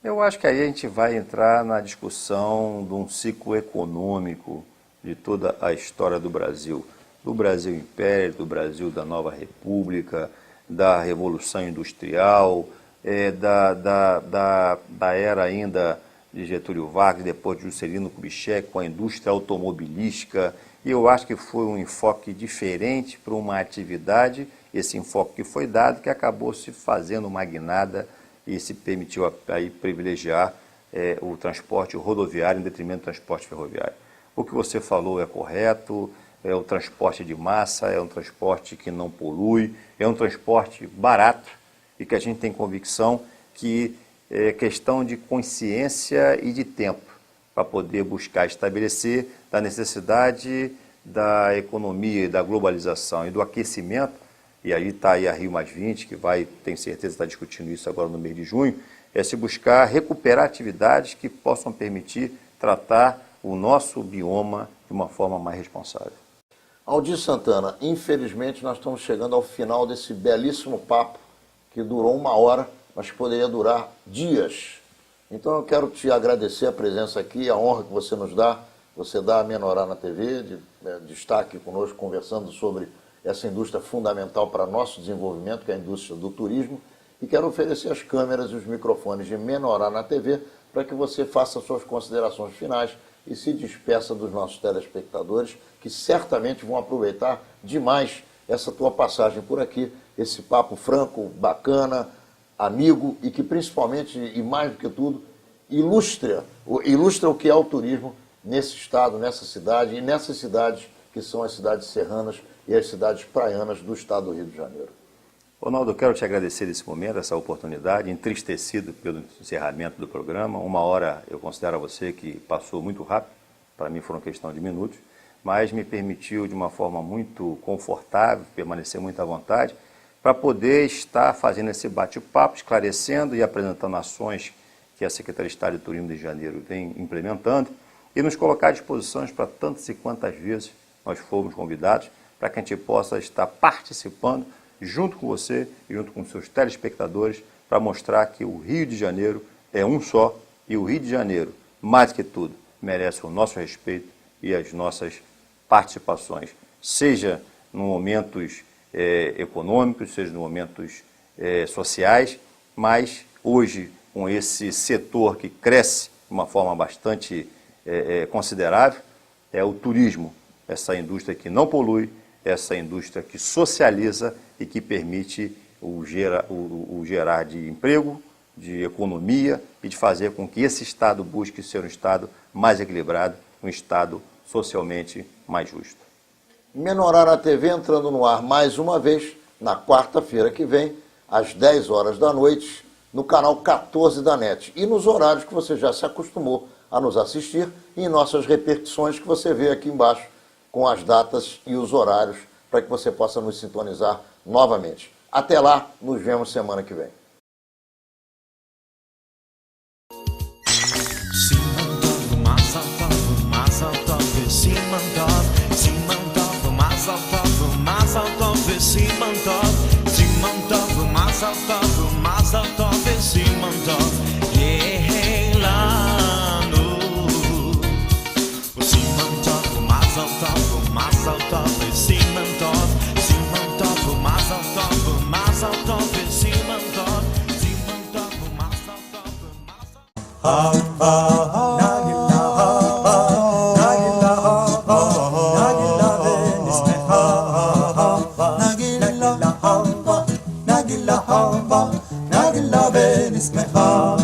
Eu acho que aí a gente vai entrar na discussão de um ciclo econômico de toda a história do Brasil Império, do Brasil da Nova República, da Revolução Industrial, da era ainda de Getúlio Vargas, depois de Juscelino Kubitschek, com a indústria automobilística, e eu acho que foi um enfoque diferente para uma atividade, esse enfoque que foi dado, que acabou se fazendo uma guinada e se permitiu aí privilegiar o transporte rodoviário em detrimento do transporte ferroviário. O que você falou é correto, é o transporte de massa, é um transporte que não polui, é um transporte barato e que a gente tem convicção que é questão de consciência e de tempo para poder buscar estabelecer da necessidade da economia e da globalização e do aquecimento, e aí está aí a Rio+20, que vai, tenho certeza, estar discutindo isso agora no mês de junho, é se buscar recuperar atividades que possam permitir tratar o nosso bioma de uma forma mais responsável. Aldir Santana, infelizmente nós estamos chegando ao final desse belíssimo papo que durou 1 hora, mas que poderia durar dias. Então eu quero te agradecer a presença aqui, a honra que você nos dá, você dá a Menorá na TV, de estar aqui conosco conversando sobre essa indústria fundamental para nosso desenvolvimento, que é a indústria do turismo, e quero oferecer as câmeras e os microfones de Menorá na TV para que você faça suas considerações finais e se despeça dos nossos telespectadores, que certamente vão aproveitar demais essa tua passagem por aqui, esse papo franco, bacana, amigo e que principalmente, e mais do que tudo, ilustra o que é o turismo nesse estado, nessa cidade e nessas cidades que são as cidades serranas e as cidades praianas do estado do Rio de Janeiro. Ronaldo, eu quero te agradecer nesse momento, essa oportunidade, entristecido pelo encerramento do programa. 1 hora, eu considero a você que passou muito rápido, para mim foram questão de minutos, mas me permitiu de uma forma muito confortável, permanecer muito à vontade, para poder estar fazendo esse bate-papo, esclarecendo e apresentando ações que a Secretaria de Estado de Turismo de Janeiro vem implementando e nos colocar à disposição para tantas e quantas vezes nós fomos convidados, para que a gente possa estar participando junto com você e junto com seus telespectadores, para mostrar que o Rio de Janeiro é um só e o Rio de Janeiro, mais que tudo, merece o nosso respeito e as nossas participações, seja em momentos econômicos, seja em momentos sociais, mas hoje, com esse setor que cresce de uma forma bastante considerável, é o turismo, essa indústria que não polui, essa indústria que socializa e que permite o gerar de emprego, de economia e de fazer com que esse Estado busque ser um Estado mais equilibrado, um Estado socialmente mais justo. Menorá na TV entrando no ar mais uma vez, na quarta-feira que vem, às 10 horas da noite, no canal 14 da NET. E nos horários que você já se acostumou a nos assistir e em nossas repercussões que você vê aqui embaixo, com as datas e os horários, para que você possa nos sintonizar novamente. Até lá, nos vemos semana que vem. Nagila ben ismeha